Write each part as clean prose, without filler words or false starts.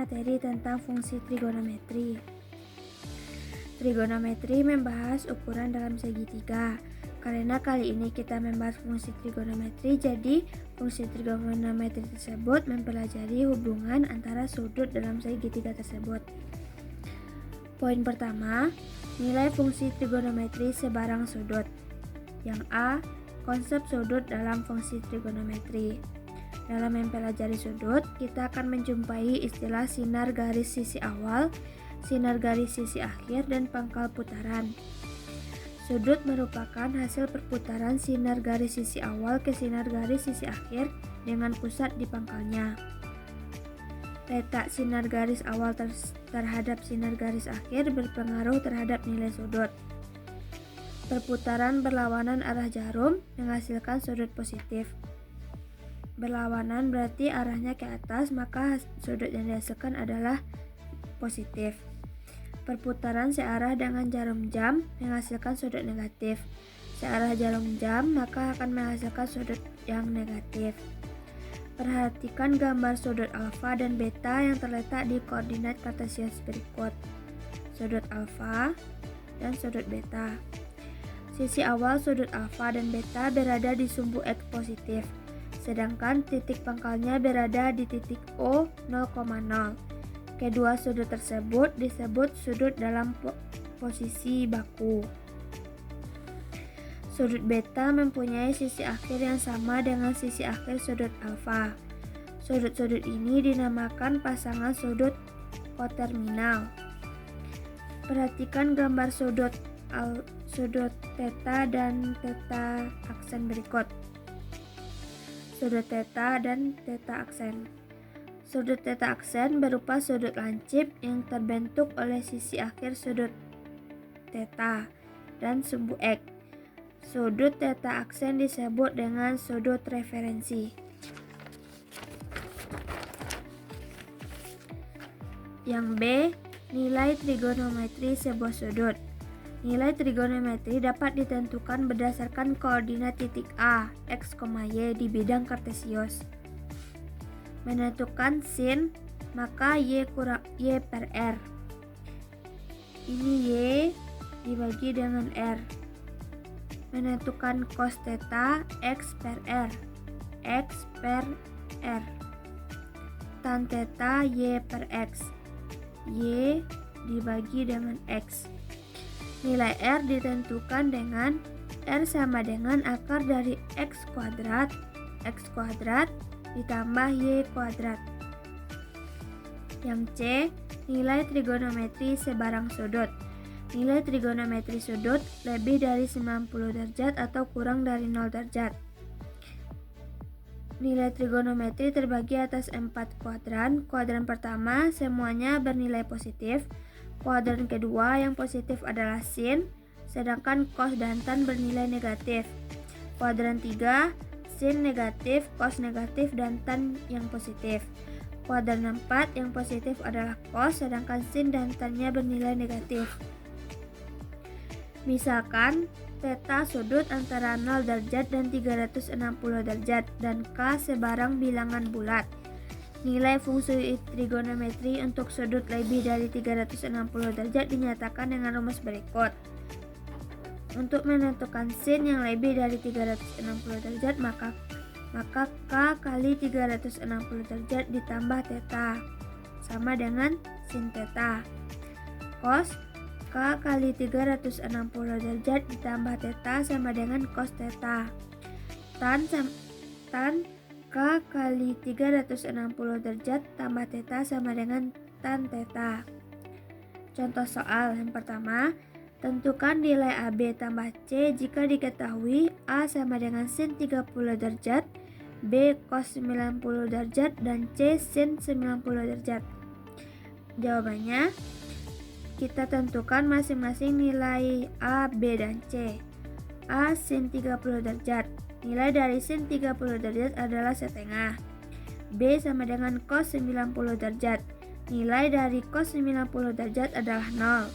materi tentang fungsi trigonometri. Trigonometri membahas ukuran dalam segitiga. Karena kali ini kita membahas fungsi trigonometri, jadi fungsi trigonometri tersebut mempelajari hubungan antara sudut dalam segitiga tersebut. Poin pertama, nilai fungsi trigonometri sebarang sudut. Yang A, konsep sudut dalam fungsi trigonometri. Dalam mempelajari sudut, kita akan menjumpai istilah sinar garis sisi awal, sinar garis sisi akhir, dan pangkal putaran. Sudut merupakan hasil perputaran sinar garis sisi awal ke sinar garis sisi akhir dengan pusat di pangkalnya. Letak sinar garis awal terhadap sinar garis akhir berpengaruh terhadap nilai sudut. Perputaran berlawanan arah jarum menghasilkan sudut positif. Berlawanan berarti arahnya ke atas, maka sudut yang dihasilkan adalah positif. Perputaran searah dengan jarum jam menghasilkan sudut negatif. Searah jarum jam maka akan menghasilkan sudut yang negatif. Perhatikan gambar sudut alfa dan beta yang terletak di koordinat kartesius berikut. Sudut alfa dan sudut beta. Sisi awal sudut alfa dan beta berada di sumbu X positif, sedangkan titik pangkalnya berada di titik O 0,0. Kedua sudut tersebut disebut sudut dalam posisi baku. Sudut beta mempunyai sisi akhir yang sama dengan sisi akhir sudut alfa. Sudut-sudut ini dinamakan pasangan sudut koterminal. Perhatikan gambar sudut theta dan theta aksen berikut. Sudut theta dan theta aksen. Sudut theta aksen berupa sudut lancip yang terbentuk oleh sisi akhir sudut theta dan sumbu X. Sudut theta aksen disebut dengan sudut referensi. Yang B, nilai trigonometri sebuah sudut. Nilai trigonometri dapat ditentukan berdasarkan koordinat titik A, X, Y di bidang kartesius. Menentukan sin, maka Y per R. Ini Y dibagi dengan R. Menentukan cos theta, X per R. X per R. Tan theta, Y per X. Y dibagi dengan X. Nilai R ditentukan dengan R sama dengan akar dari X kuadrat ditambah Y kuadrat. Yang C, nilai trigonometri sebarang sudut. Nilai trigonometri sudut lebih dari 90 derajat atau kurang dari 0 derajat. Nilai trigonometri terbagi atas 4 kuadran. Kuadran pertama semuanya bernilai positif. Kuadran kedua yang positif adalah sin, sedangkan cos dan tan bernilai negatif. Kuadran 3, sin negatif, cos negatif, dan tan yang positif. Kuadran 4 yang positif adalah cos, sedangkan sin dan tannya bernilai negatif. Misalkan theta sudut antara 0 derajat dan 360 derajat dan K sebarang bilangan bulat. Nilai fungsi trigonometri untuk sudut lebih dari 360 derajat dinyatakan dengan rumus berikut. Untuk menentukan sin yang lebih dari 360 derajat maka K kali 360 derajat ditambah theta sama dengan sin theta. Cos K kali 360 derajat ditambah theta sama dengan cos theta. Tan K kali 360 derajat tambah theta sama dengan tan theta. Contoh soal yang pertama, tentukan nilai AB tambah C jika diketahui A sama dengan sin 30 derajat, B cos 90 derajat, dan C sin 90 derajat. Jawabannya, kita tentukan masing-masing nilai A, B, dan C. A sin 30 derajat. Nilai dari sin 30 derajat adalah setengah. B sama dengan cos 90 derajat. Nilai dari cos 90 derajat adalah 0.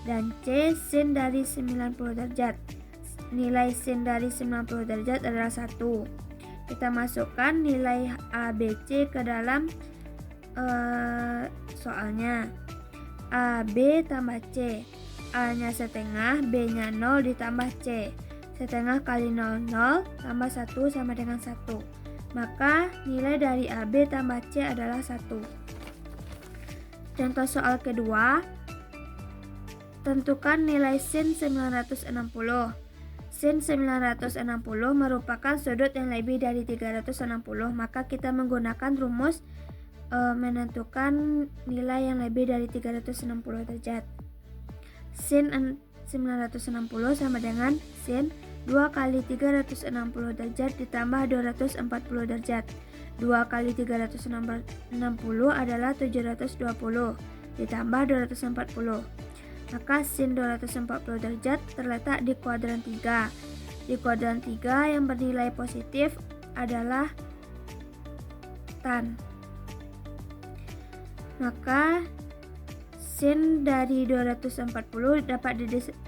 Dan C sin dari 90 derajat. Nilai sin dari 90 derajat adalah 1. Kita masukkan nilai A, B, C ke dalam soalnya. AB tambah C. A-nya setengah, B-nya 0 ditambah C. Setengah kali 0, 0 tambah 1 sama dengan 1. Maka nilai dari AB tambah C adalah 1. Contoh soal kedua. Tentukan nilai sin 960. Sin 960 merupakan sudut yang lebih dari 360. Maka kita menggunakan rumus menentukan nilai yang lebih dari 360 derajat. Sin 960 sama dengan sin 2 kali 360 derajat ditambah 240 derajat. 2 kali 360 adalah 720 ditambah 240. Maka sin 240 derajat terletak di kuadran 3. Di kuadran 3 yang bernilai positif adalah tan. Maka sin dari 240 dapat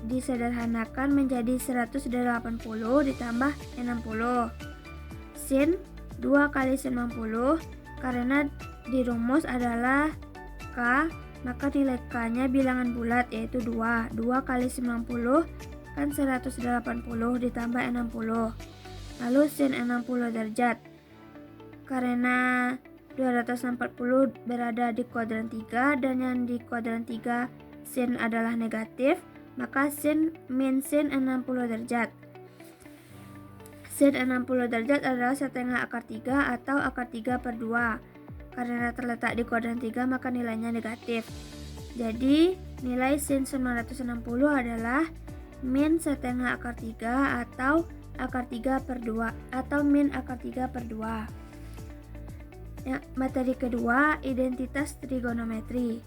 disederhanakan menjadi 180 ditambah 60. Sin 2 kali 90 karena di rumus adalah K, maka nilai K-nya bilangan bulat yaitu 2. 2 kali 90 kan 180 ditambah 60. Lalu sin 60 derajat. Karena 240 berada di kuadran 3 dan yang di kuadran 3 sin adalah negatif, maka min sin 60 derajat. Sin 60 derajat adalah setengah akar 3 atau akar 3 per 2. Karena terletak di kuadran 3 maka nilainya negatif. Jadi nilai sin 960 adalah min setengah akar 3 atau akar 3 per 2 atau min akar 3 per 2. Ya, materi kedua, identitas trigonometri.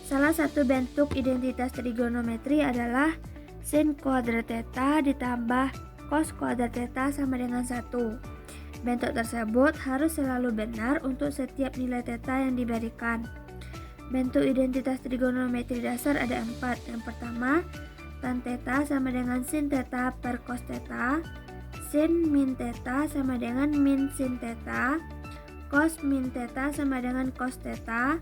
Salah satu bentuk identitas trigonometri adalah sin kuadrat theta ditambah cos kuadrat theta sama dengan 1. Bentuk tersebut harus selalu benar untuk setiap nilai theta yang diberikan. Bentuk identitas trigonometri dasar ada 4. Yang pertama, tan theta sama dengan sin theta per cos theta. Sin min theta sama dengan min sin theta. Cos min theta sama dengan cos theta.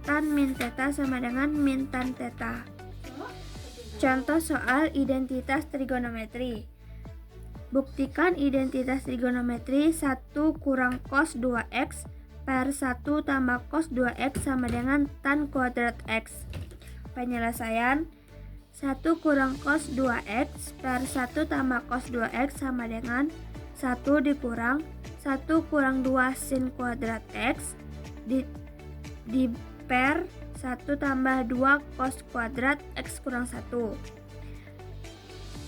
Tan min theta sama dengan min tan theta. Contoh soal identitas trigonometri. Buktikan identitas trigonometri 1 kurang cos 2x per 1 tambah cos 2x sama dengan tan kuadrat x. Penyelesaian 1 kurang cos 2x per 1 tambah cos 2x sama dengan 1 dikurang 1 kurang 2 sin kuadrat x di per 1 tambah 2 cos kuadrat x kurang 1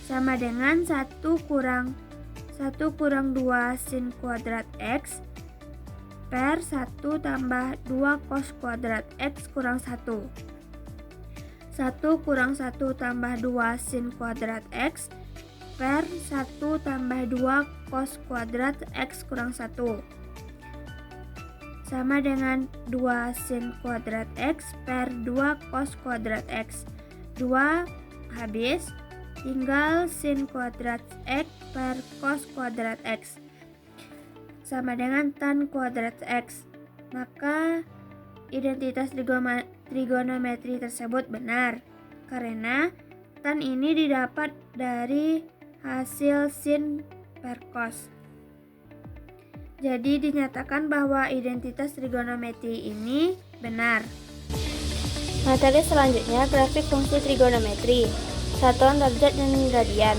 sama dengan 1 kurang 2 sin kuadrat x per 1 tambah 2 cos kuadrat x kurang 1. 1 kurang 1 tambah 2 sin kuadrat x per 1 tambah 2 cos kuadrat x kurang 1 sama dengan 2 sin kuadrat x per 2 cos kuadrat x. 2 habis, tinggal sin kuadrat x per cos kuadrat x sama dengan tan kuadrat x. Maka identitas trigonometri tersebut benar karena tan ini didapat dari hasil sin per cos. Jadi dinyatakan bahwa identitas trigonometri ini benar. Materi selanjutnya grafik fungsi trigonometri, satuan derajat dan radian.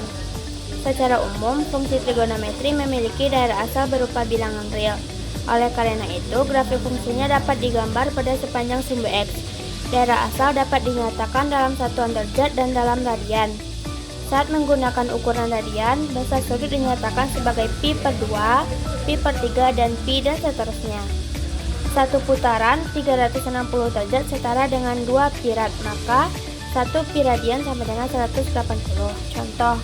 Secara umum, fungsi trigonometri memiliki daerah asal berupa bilangan real. Oleh karena itu, grafik fungsinya dapat digambar pada sepanjang sumbu X. Daerah asal dapat dinyatakan dalam satuan derajat dan dalam radian. Saat menggunakan ukuran radian, besar sudut dinyatakan sebagai pi per 2, pi per 3, dan pi dan seterusnya. Satu putaran 360 derajat setara dengan 2 pi rad, maka 1 pi radian sama dengan 180. Contoh,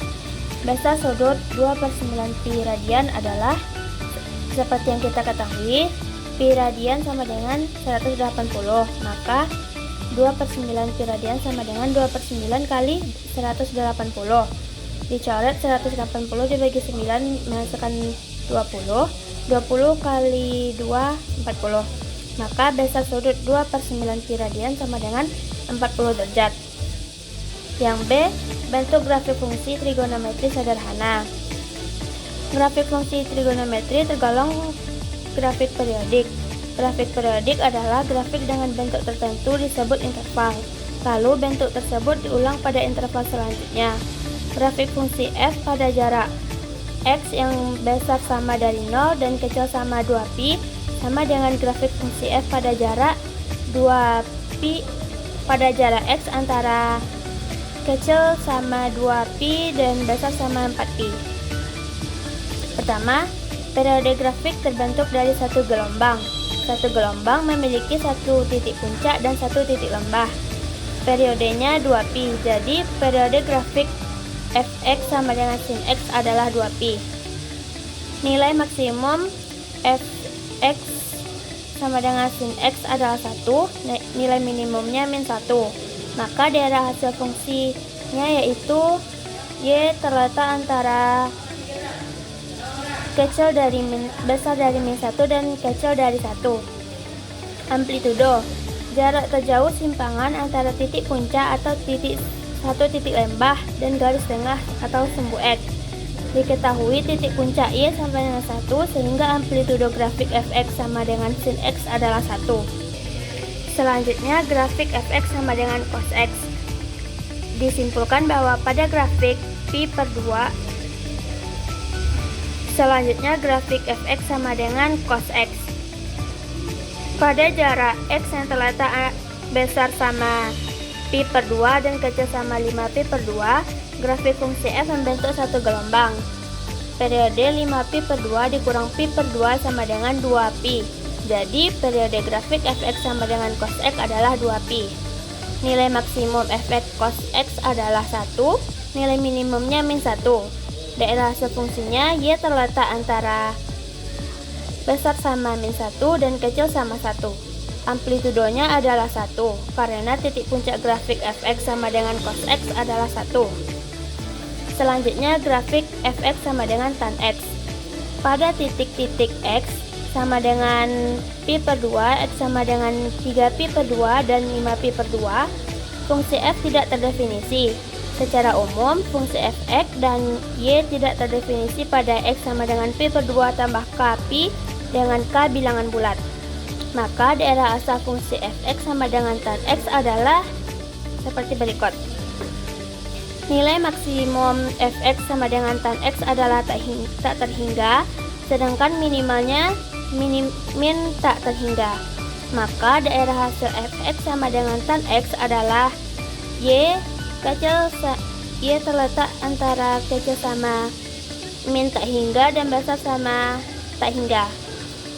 besar sudut 2 per 9 pi radian adalah seperti yang kita ketahui, pi radian sama dengan 180, maka 2 per 9 pi radian sama dengan 2 per 9 kali 180. Dicoret 180 dibagi 9 menghasilkan 20. 20 kali 2, 40. Maka besar sudut 2/9 pi radian sama dengan 40 derajat. Yang B, bentuk grafik fungsi trigonometri sederhana. Grafik fungsi trigonometri tergolong grafik periodik. Grafik periodik adalah grafik dengan bentuk tertentu disebut interval. Lalu bentuk tersebut diulang pada interval selanjutnya. Grafik fungsi f pada jarak x yang besar sama dari 0 dan kecil sama 2pi sama dengan grafik fungsi f pada jarak 2pi pada jarak x antara kecil sama 2pi dan besar sama 4pi. Pertama, periode grafik terbentuk dari satu gelombang. Satu gelombang memiliki satu titik puncak dan satu titik lembah. Periodenya 2pi, jadi periode grafik fx sama dengan sin x adalah 2pi. Nilai maksimum fx sama dengan sin x adalah 1, nilai minimumnya min 1. Maka daerah hasil fungsinya yaitu y terletak antara besar dari min 1 dan kecil dari 1. Amplitudo, jarak terjauh simpangan antara titik puncak atau satu titik lembah dan garis tengah atau sumbu X. Diketahui titik puncak Y sampai dengan 1 sehingga amplitudo grafik fx sama dengan sin x adalah 1. Selanjutnya grafik fx sama dengan cos x. Disimpulkan bahwa pada grafik pi/2 selanjutnya grafik fx sama dengan cos x. Pada jarak x yang terletak besar sama pi/2 dan kecil sama 5pi/2, grafik fungsi f membentuk satu gelombang. Periode 5pi/2 dikurang pi/2 sama dengan 2pi. Jadi periode grafik fx sama dengan cos x adalah 2pi. Nilai maksimum fx cos x adalah 1, nilai minimumnya min 1. Daerah hasil fungsinya y terletak antara besar sama min 1 dan kecil sama 1. Amplitudonya adalah 1, karena titik puncak grafik fx sama dengan cos x adalah 1. Selanjutnya grafik fx sama dengan tan x. Pada titik-titik x sama dengan pi/2, x sama dengan 3pi/2 dan 5pi/2, fungsi f tidak terdefinisi. Secara umum, fungsi fx dan y tidak terdefinisi pada x sama dengan pi/2 tambah k pi dengan k bilangan bulat. Maka daerah asal fungsi fx sama dengan tan x adalah seperti berikut. Nilai maksimum fx sama dengan tan x adalah tak terhingga, sedangkan minimalnya min tak terhingga. Maka daerah hasil fx sama dengan tan x adalah y terletak antara kecil sama min tak hingga dan besar sama tak hingga.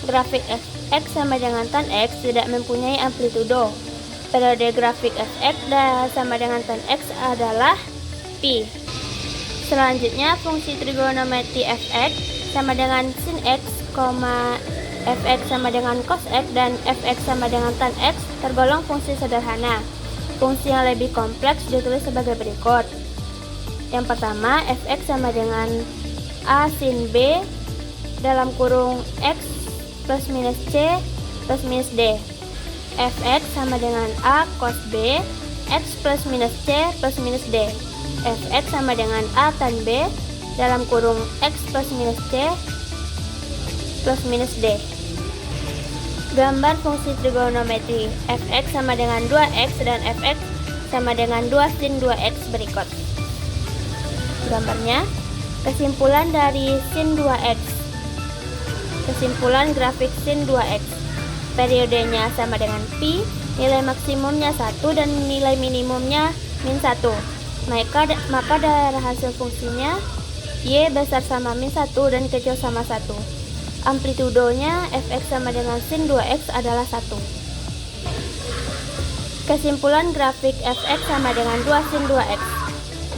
Grafik fx sama dengan tan x tidak mempunyai amplitudo. Periode grafik fx sama dengan tan x adalah pi. Selanjutnya fungsi trigonometri fx sama dengan sin x, fx sama dengan cos x dan fx sama dengan tan x tergolong fungsi sederhana. Fungsi yang lebih kompleks ditulis sebagai berikut. Yang pertama, fx sama dengan a sin b dalam kurung x plus minus c plus minus d. Fx sama dengan a cos b x plus minus c plus minus d. Fx sama dengan a tan b dalam kurung x plus minus c plus minus d. Gambar fungsi trigonometri fx sama dengan 2x dan fx sama dengan 2 sin 2x berikut. Gambarnya, kesimpulan dari sin 2x. Kesimpulan grafik sin 2x. Periodenya sama dengan pi, nilai maksimumnya 1 dan nilai minimumnya min 1. Maka daerah hasil fungsinya y besar sama min 1 dan kecil sama 1. Amplitudonya fx sama dengan sin 2x adalah 1. Kesimpulan grafik fx sama dengan 2 sin 2x.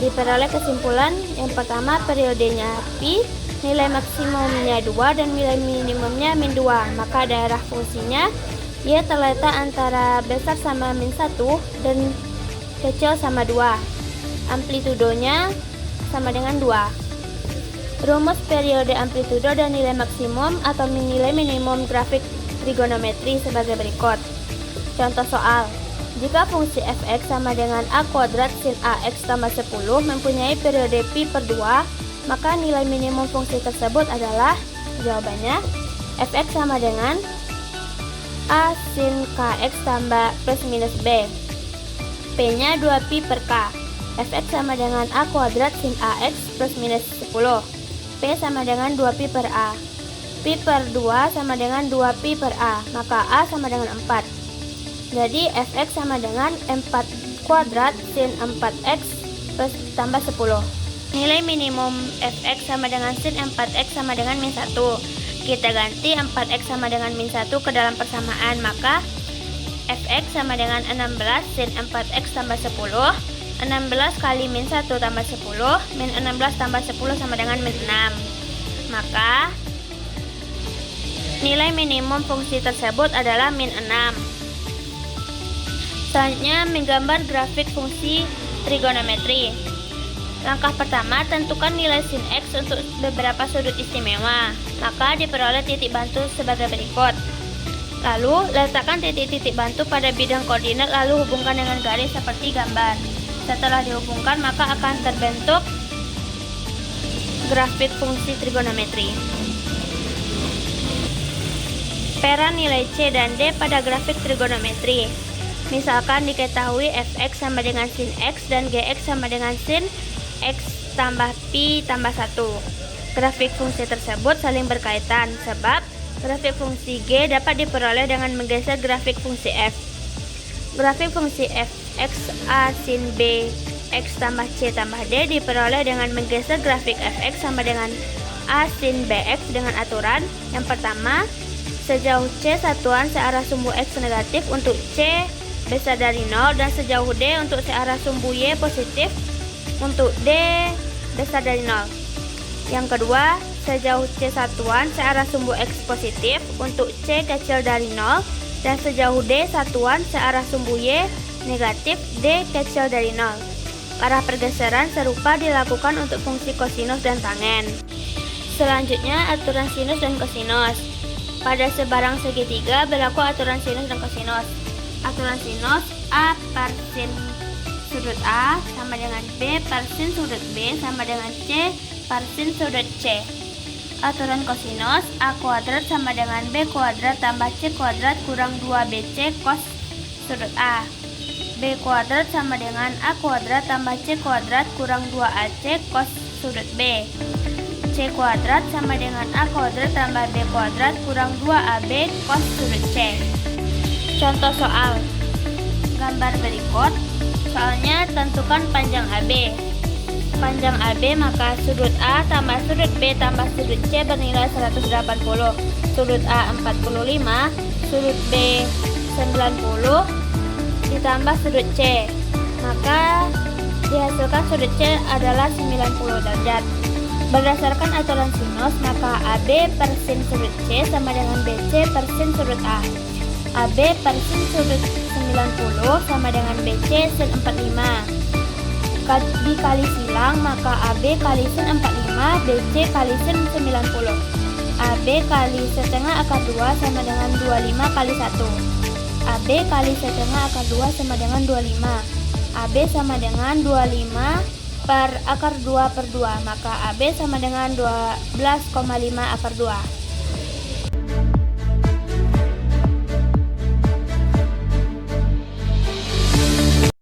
Diperoleh kesimpulan yang pertama, periodenya pi, nilai maksimumnya 2 dan nilai minimumnya min 2. Maka daerah fungsinya y terletak antara besar sama min 1 dan kecil sama 2. Amplitudonya sama dengan 2. Rumus periode amplitudo dan nilai maksimum atau nilai minimum grafik trigonometri sebagai berikut. Contoh soal. Jika fungsi f(x) sama dengan a kuadrat sin ax tambah 10 mempunyai periode pi per 2, maka nilai minimum fungsi tersebut adalah, jawabannya, f(x) sama dengan a sin kx tambah plus minus b. P-nya 2pi per k. f(x) sama dengan a kuadrat sin ax plus minus 10. P sama dengan 2pi per a. Pi per 2 sama dengan 2pi per a, maka a sama dengan 4. Jadi f(x) sama dengan 4 kuadrat sin 4x plus tambah 10. Nilai minimum f(x) sama dengan sin 4x sama dengan min 1. Kita ganti 4x sama dengan min 1 ke dalam persamaan, maka f(x) sama dengan 16 sin 4x tambah 10. 16 kali min 1 tambah 10, min 16 tambah 10 sama dengan min 6. Maka nilai minimum fungsi tersebut adalah min 6. Selanjutnya, menggambar grafik fungsi trigonometri. Langkah pertama, tentukan nilai sin x untuk beberapa sudut istimewa. Maka diperoleh titik bantu sebagai berikut. Lalu, letakkan titik-titik bantu pada bidang koordinat lalu hubungkan dengan garis seperti gambar. Setelah dihubungkan, maka akan terbentuk grafik fungsi trigonometri. Peran nilai C dan D pada grafik trigonometri. Misalkan diketahui f(x) sama dengan sin x dan gx sama dengan sin x tambah pi tambah 1. Grafik fungsi tersebut saling berkaitan sebab grafik fungsi g dapat diperoleh dengan menggeser grafik fungsi f. Grafik fungsi f(x) a sin b x tambah c tambah d diperoleh dengan menggeser grafik f(x) sama dengan a sin bx dengan aturan. Yang pertama, sejauh c satuan searah sumbu x negatif untuk c besar dari 0 dan sejauh d untuk searah sumbu y positif untuk d besar dari 0. Yang kedua, sejauh c satuan searah sumbu x positif untuk c kecil dari 0 dan sejauh d satuan searah sumbu y negatif d kecil dari 0. Arah pergeseran serupa dilakukan untuk fungsi kosinus dan tangen. Selanjutnya, aturan sinus dan kosinus. Pada sebarang segitiga berlaku aturan sinus dan kosinus. Aturan sinus, A per sin sudut A sama dengan B per sin sudut B sama dengan C per sin sudut C. Aturan kosinus, A kuadrat sama dengan B kuadrat tambah C kuadrat kurang 2BC cos sudut A. B kuadrat sama dengan A kuadrat tambah C kuadrat kurang 2AC cos sudut B. C kuadrat sama dengan A kuadrat tambah B kuadrat kurang 2AB cos sudut C. Contoh soal. Gambar berikut. Soalnya tentukan panjang AB. Panjang AB maka sudut A tambah sudut B tambah sudut C bernilai 180. Sudut A 45, sudut B 90 ditambah sudut C. Maka dihasilkan sudut C adalah 90 derajat. Berdasarkan aturan sinus, maka AB per sin sudut C sama dengan BC per sin sudut A. AB per sin sudut 90 sama dengan BC sin 45. Dikali silang, maka AB kali sin 45, BC kali sin 90. AB kali setengah akar 2 sama dengan 25 kali 1. AB kali setengah akar 2 sama dengan 25. AB sama dengan 25 per akar 2 per 2, maka AB sama dengan 12,5 akar 2.